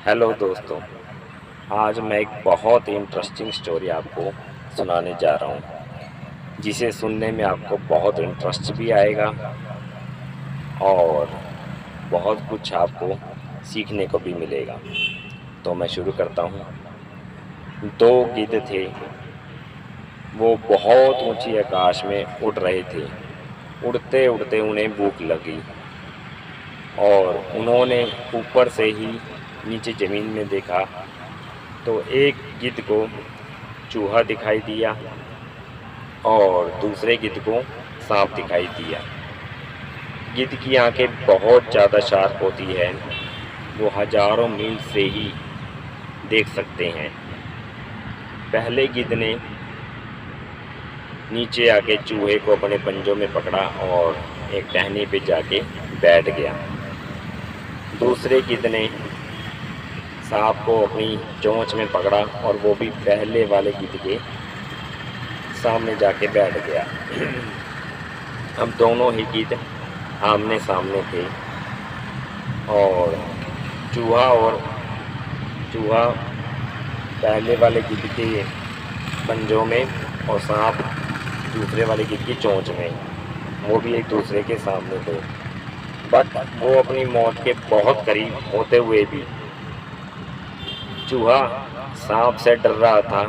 Hello दोस्तों। आज मैं एक बहुत ही इंटरेस्टिंग स्टोरी आपको सुनाने जा रहा हूँ, जिसे सुनने में आपको बहुत इंटरेस्ट भी आएगा और बहुत कुछ आपको सीखने को भी मिलेगा। तो मैं शुरू करता हूँ। दो गिद्ध थे, वो बहुत ऊंची आकाश में उड़ रहे थे। उड़ते उड़ते उन्हें भूख लगी और उन्होंने ऊपर से ही नीचे ज़मीन में देखा तो एक गिद्ध को चूहा दिखाई दिया और दूसरे गिद्ध को सांप दिखाई दिया। गिद्ध की आंखें बहुत ज़्यादा शार्प होती है, वो हजारों मील से ही देख सकते हैं। पहले गिद्ध ने नीचे आके चूहे को अपने पंजों में पकड़ा और एक टहनी पे जाके बैठ गया। दूसरे गिद्ध ने सांप को अपनी चोंच में पकड़ा और वो भी पहले वाले गिद्ध के सामने जाके बैठ गया। अब दोनों ही गिद्ध आमने सामने थे और चूहा पहले वाले गिद्ध के पंजों में और सांप दूसरे वाले गिद्ध की चोंच में, वो भी एक दूसरे के सामने थे। बट वो अपनी मौत के बहुत करीब होते हुए भी चूहा सांप से डर रहा था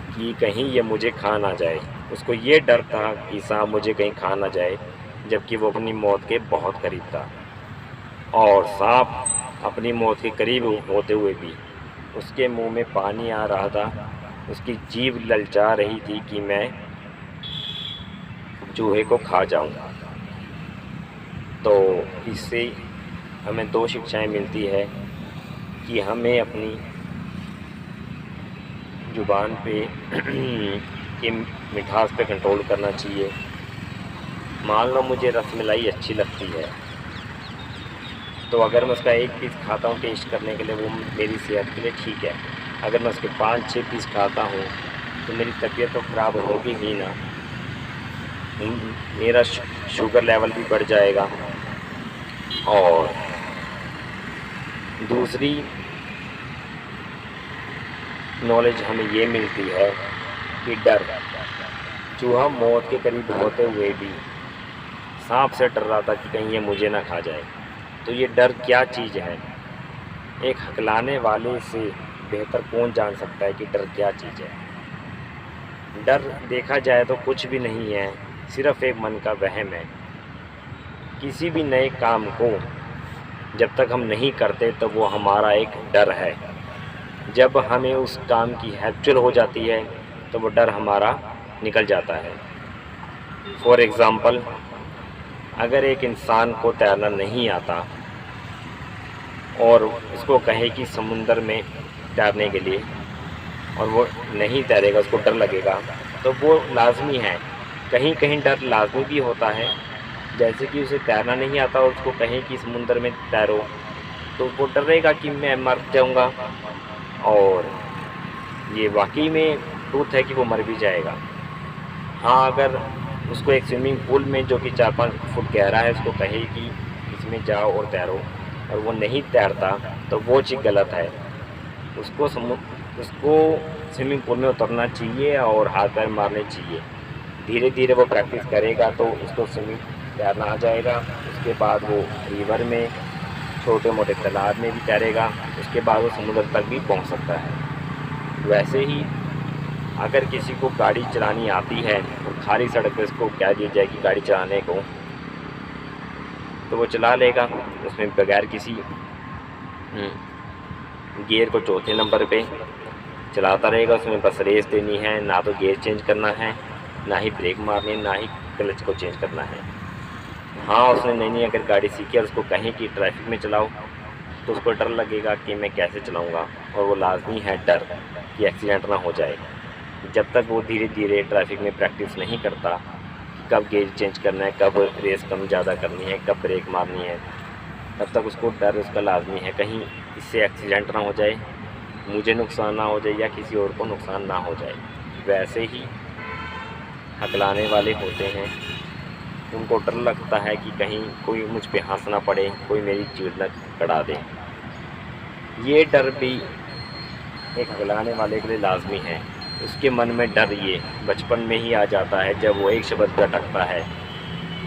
कि कहीं ये मुझे खा ना जाए। उसको ये डर था कि सांप मुझे कहीं खा ना जाए, जबकि वो अपनी मौत के बहुत करीब था। और सांप अपनी मौत के करीब होते हुए भी उसके मुंह में पानी आ रहा था, उसकी जीभ ललचा रही थी कि मैं चूहे को खा जाऊं। तो इससे हमें दो शिक्षाएं मिलती है कि हमें अपनी ज़ुबान पे की मिठास पे कंट्रोल करना चाहिए। मान लो मुझे रसमलाई अच्छी लगती है, तो अगर मैं उसका एक पीस खाता हूँ टेस्ट करने के लिए, वो मेरी सेहत के लिए ठीक है। अगर मैं उसके 5-6 पीस खाता हूँ तो मेरी तबीयत तो ख़राब होगी ही ना, मेरा शुगर लेवल भी बढ़ जाएगा। और दूसरी नॉलेज हमें ये मिलती है कि डर, चूहा मौत के करीब होते हुए भी सांप से डर रहा था कि कहीं ये मुझे ना खा जाए। तो ये डर क्या चीज़ है? एक हकलाने वाले से बेहतर कौन जान सकता है कि डर क्या चीज़ है। डर देखा जाए तो कुछ भी नहीं है, सिर्फ एक मन का वहम है। किसी भी नए काम को जब तक हम नहीं करते तो वो हमारा एक डर है। जब हमें उस काम की हैबिचुअल हो जाती है तो वो डर हमारा निकल जाता है। फॉर एग्ज़ाम्पल, अगर एक इंसान को तैरना नहीं आता और उसको कहे कि समुंदर में तैरने के लिए, और वो नहीं तैरेगा, उसको डर लगेगा, तो वो लाज़मी है, कहीं कहीं डर लाज़मी भी होता है। जैसे कि उसे तैरना नहीं आता और उसको कहें कि समुंदर में तैरो, तो वो डरेगा कि मैं मर जाऊंगा, और ये वाकई में ट्रूथ है कि वो मर भी जाएगा। हाँ, अगर उसको एक स्विमिंग पूल में जो कि 4-5 फुट गहरा है, उसको कहे कि इसमें जाओ और तैरो, और वो नहीं तैरता, तो वो चीज़ गलत है। उसको स्विमिंग पूल में उतरना चाहिए और हाथ पैर मारने चाहिए। धीरे धीरे वो प्रैक्टिस करेगा तो उसको स्विमिंग तैरना आ जाएगा। उसके बाद वो रिवर में, छोटे मोटे तालाब में भी तैरेगा। उसके बाद वो समुद्र तक भी पहुंच सकता है। वैसे ही अगर किसी को गाड़ी चलानी आती है और खाली सड़क पे उसको कह दी जाए कि गाड़ी चलाने को, तो वो चला लेगा उसमें बगैर किसी गियर को चौथे नंबर पे चलाता रहेगा। उसमें बस रेस देनी है, ना तो गियर चेंज करना है, ना ही ब्रेक मारनी, ना ही क्लच को चेंज करना है। हाँ, उसने नई अगर गाड़ी सीखी और उसको कहें कि ट्रैफिक में चलाओ, तो उसको डर लगेगा कि मैं कैसे चलाऊँगा, और वो लाजमी है डर कि एक्सीडेंट ना हो जाए। जब तक वो धीरे धीरे ट्रैफिक में प्रैक्टिस नहीं करता, कब गियर चेंज करना है, कब रेस कम ज़्यादा करनी है, कब ब्रेक मारनी है, तब तक उसको डर उसका लाजमी है कहीं इससे एक्सीडेंट ना हो जाए, मुझे नुकसान ना हो जाए या किसी और को नुकसान ना हो जाए। वैसे ही हकलाने वाले होते हैं, उनको डर लगता है कि कहीं कोई मुझ पे हंस ना पड़े, कोई मेरी चीड़ न कड़ा दे। ये डर भी एक हकलाने वाले के लिए लाजमी है। उसके मन में डर ये बचपन में ही आ जाता है जब वो एक शब्द रटकता है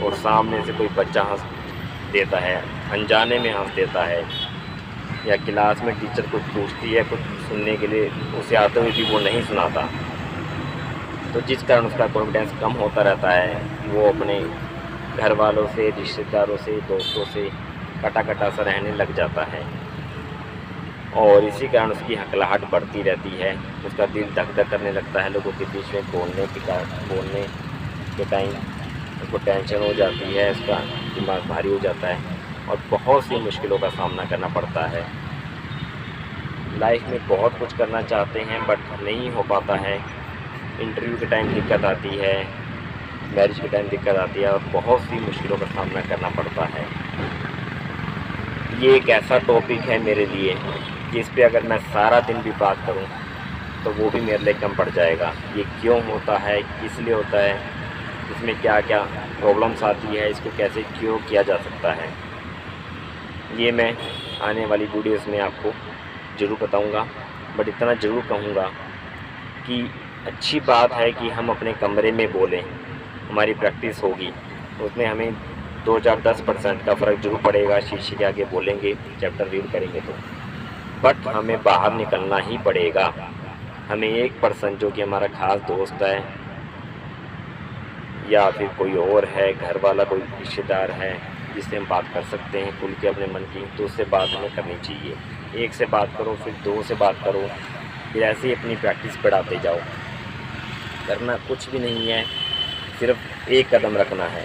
और सामने से कोई बच्चा हंस देता है, अनजाने में हंस देता है, या क्लास में टीचर कुछ पूछती है कुछ सुनने के लिए, उसे आते हुए भी वो नहीं सुनाता, तो जिस कारण उसका कॉन्फिडेंस कम होता रहता है। वो अपने घर वालों से, रिश्तेदारों से, दोस्तों से कटा कटा सा रहने लग जाता है और इसी कारण उसकी हकलाहट बढ़ती रहती है। उसका दिल धक धक करने लगता है, लोगों के बीच में बोलने के टाइम उसको टेंशन हो जाती है, उसका दिमाग भारी हो जाता है और बहुत सी मुश्किलों का सामना करना पड़ता है। लाइफ में बहुत कुछ करना चाहते हैं बट नहीं हो पाता है। इंटरव्यू के टाइम दिक्कत आती है, मैरिज के टाइम दिक्कत आती है और बहुत सी मुश्किलों का सामना करना पड़ता है। ये एक ऐसा टॉपिक है मेरे लिए जिस पे अगर मैं सारा दिन भी बात करूं तो वो भी मेरे लिए कम पड़ जाएगा। ये क्यों होता है, किस लिए होता है, इसमें क्या क्या प्रॉब्लम्स आती है, इसको कैसे क्यों किया जा सकता है, ये मैं आने वाली वीडियोस में आपको ज़रूर बताऊंगा। बट इतना ज़रूर कहूँगा कि अच्छी बात है कि हम अपने कमरे में बोलें, हमारी प्रैक्टिस होगी, उसमें हमें 2010% का फ़र्क जरूर पड़ेगा। शीशे के आगे बोलेंगे, चैप्टर रीड करेंगे तो, बट हमें बाहर निकलना ही पड़ेगा। हमें एक पर्सन जो कि हमारा ख़ास दोस्त है या फिर कोई और है, घर वाला कोई रिश्तेदार है जिससे हम बात कर सकते हैं खुल के अपने मन की, तो उससे बात हमें करनी चाहिए। एक से बात करो, फिर दो से बात करो, फिर ऐसे ही अपनी प्रैक्टिस बढ़ाते जाओ। करना कुछ भी नहीं है, सिर्फ एक कदम रखना है।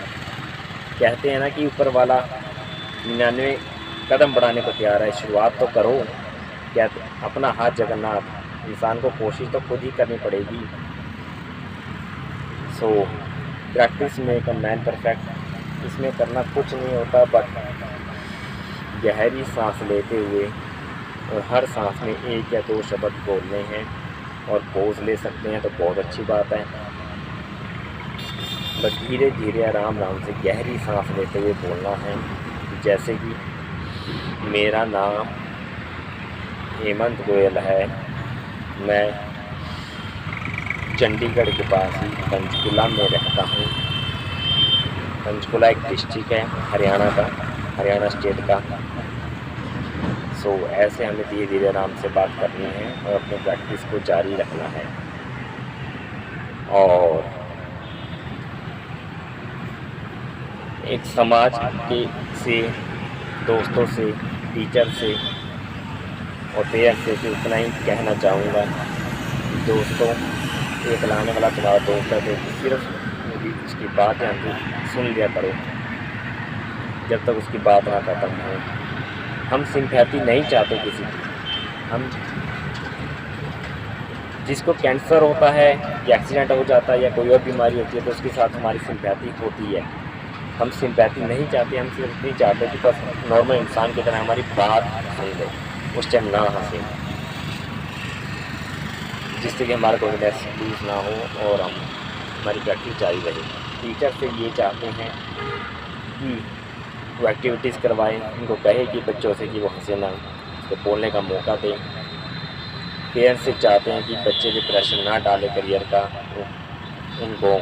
कहते हैं ना कि ऊपर वाला 99 कदम बढ़ाने को तैयार है, शुरुआत तो करो। कहते अपना हाथ जगन्नाथ, इंसान को कोशिश तो खुद ही करनी पड़ेगी। So practice make a man perfect. इसमें करना कुछ नहीं होता बट गहरी सांस लेते हुए और हर सांस में एक या दो शब्द बोलने हैं और पॉज ले सकते हैं तो बहुत अच्छी बात है। बस धीरे धीरे आराम आराम से गहरी सांस लेते हुए बोलना है। जैसे कि मेरा नाम हेमंत गोयल है, मैं चंडीगढ़ के पास ही पंचकुला में रहता हूँ। पंचकुला एक डिस्ट्रिक्ट है हरियाणा का, हरियाणा स्टेट का। सो ऐसे हमें धीरे धीरे आराम से बात करनी है और अपने प्रैक्टिस को जारी रखना है। और एक समाज के से, दोस्तों से, टीचर से और पेरेंट्स से उतना ही कहना चाहूँगा। दोस्तों, एक लाने वाला तुम्हारा दोस्त है तो सिर्फ उसकी बात ध्यान से सुन लिया करो जब तक उसकी बात ना ख़त्म हो। हम सिंपैथी नहीं चाहते किसी की। हम जिसको कैंसर होता है या एक्सीडेंट हो जाता है या कोई और बीमारी होती है तो उसके साथ हमारी सिंपैथी होती है। हम सिंपैथी नहीं चाहते, हम सिर्फ नहीं चाहते कि बस नॉर्मल इंसान की तरह हमारी बात सुन ले, उस टाइम ना हंसे, जिससे कि हमारा कॉन्फिडेंस लूज ना हो और हम हमारी प्रैक्टिस जारी रहे। टीचर से ये चाहते हैं कि वो एक्टिविटीज़ करवाएं, उनको कहे कि बच्चों से कि वो हंसे ना, उसको बोलने का मौका दें। पेरेंट्स से चाहते हैं कि बच्चे पे प्रेशर ना डालें करियर का, उनको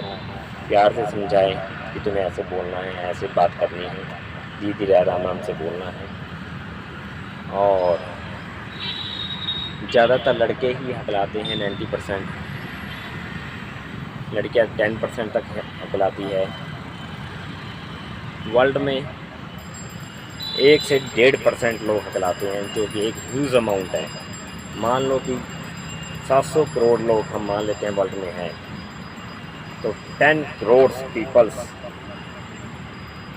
प्यार से समझाएं कि तुम्हें ऐसे बोलना है, ऐसे बात करनी है, धीरे धीरे आराम आराम से बोलना है। और ज़्यादातर लड़के ही हकलाते हैं, 90%। लड़कियां 10% तक हकलाती है। वर्ल्ड में 1 से 1.5% लोग हकलाते हैं, जो कि एक ह्यूज अमाउंट है। मान लो कि 700 करोड़ लोग हम मान लेते हैं वर्ल्ड में हैं, तो 10 करोड़ पीपल्स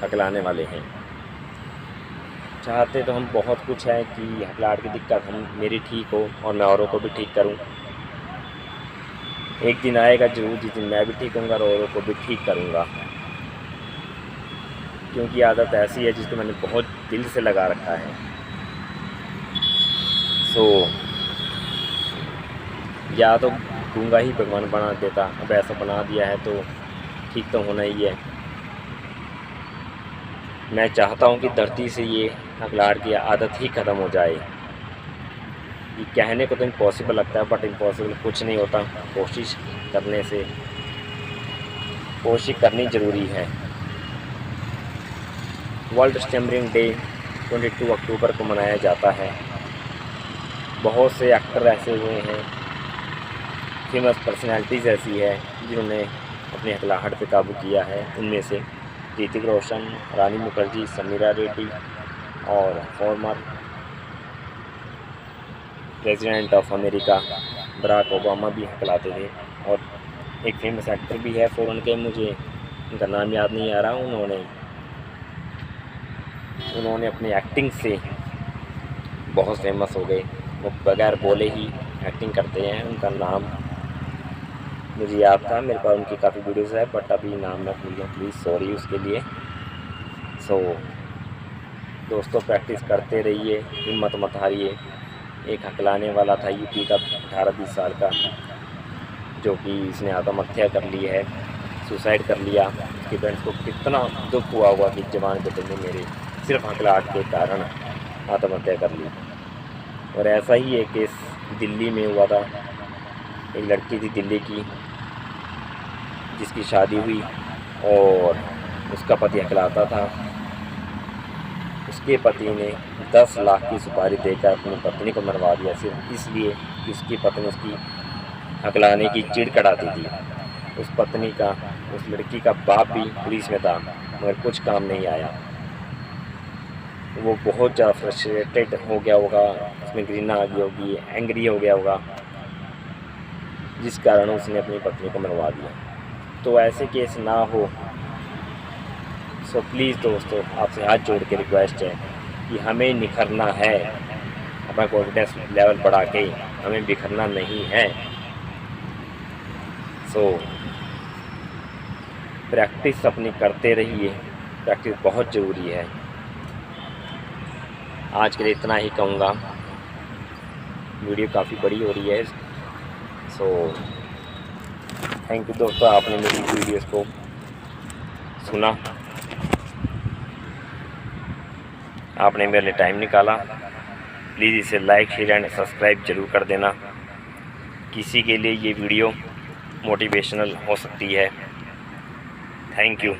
हकलाने वाले हैं। चाहते तो हम बहुत कुछ है कि हकलाहट की दिक्कत मेरी ठीक हो और मैं औरों को भी ठीक करूं। एक दिन आएगा जरूर जिस दिन मैं भी ठीक होऊंगा और औरों को भी ठीक करूंगा, क्योंकि आदत ऐसी है जिसको मैंने बहुत दिल से लगा रखा है। सो या तो गूंगा ही भगवान बना देता, अब ऐसा बना दिया है तो ठीक तो होना ही है। मैं चाहता हूं कि धरती से ये हकलाहट की आदत ही ख़त्म हो जाए। कि कहने को तो इम्पॉसिबल लगता है, बट इम्पॉसिबल कुछ नहीं होता। कोशिश करनी ज़रूरी है। वर्ल्ड स्टैमरिंग डे 22 अक्टूबर को मनाया जाता है। बहुत से एक्टर ऐसे हुए हैं, फेमस पर्सनैलिटीज़ ऐसी है जिन्होंने अपनी हकलाहट पे काबू किया है। उनमें से ऋतिक रोशन, रानी मुखर्जी, समीरा रेड्डी और former president of America Barack Obama भी हकलाते थे। और एक फेमस एक्टर भी है फ़ॉरेन के, मुझे उनका नाम याद नहीं आ रहा। उन्होंने अपनी एक्टिंग से बहुत फेमस हो गए। वो बगैर बोले ही एक्टिंग करते हैं। उनका नाम मुझे याद था, मेरे पास उनकी काफ़ी वीडियोज़ है, बट अभी नाम मैं भूल गया, प्लीज़ सॉरी उसके लिए। दोस्तों, प्रैक्टिस करते रहिए, हिम्मत मत हारिए। एक हकलाने वाला था यूपी का 18-20 साल का, जो कि इसने आत्महत्या कर ली है, सुसाइड कर लिया। उसके पेरेंट्स को कितना दुख हुआ होगा कि जवान बेटे ने मेरे सिर्फ हकलाहट के कारण आत्महत्या कर ली। और ऐसा ही एक केस दिल्ली में हुआ था। एक लड़की थी दिल्ली की जिसकी शादी हुई और उसका पति हकलाता था। उसके पति ने 10 लाख की सुपारी देकर अपनी पत्नी को मरवा दिया, सिर्फ इसलिए कि उसकी पत्नी उसकी हकलाने की चिढ़ कढ़ाती थी। उस लड़की का बाप भी पुलिस में था, मगर कुछ काम नहीं आया। वो बहुत ज़्यादा फ्रस्ट्रेटेड हो गया होगा, उसमें घृणा आ गई होगी, एंग्री हो गया होगा, जिस कारण उसने अपनी पत्नी को मरवा दिया। तो ऐसे केस ना हो। सो प्लीज़ दोस्तों, आपसे हाथ जोड़ के रिक्वेस्ट है कि हमें निखरना है, अपना कॉन्फिडेंस लेवल बढ़ा के, हमें बिखरना नहीं है। सो प्रैक्टिस अपनी करते रहिए, प्रैक्टिस बहुत ज़रूरी है। आज के लिए इतना ही कहूँगा, वीडियो काफ़ी बड़ी हो रही है। सो थैंक यू दोस्तों, आपने मेरी वीडियोस को सुना, आपने मेरे लिए टाइम निकाला। प्लीज़ इसे लाइक, शेयर एंड सब्सक्राइब ज़रूर कर देना। किसी के लिए ये वीडियो मोटिवेशनल हो सकती है। Thank you.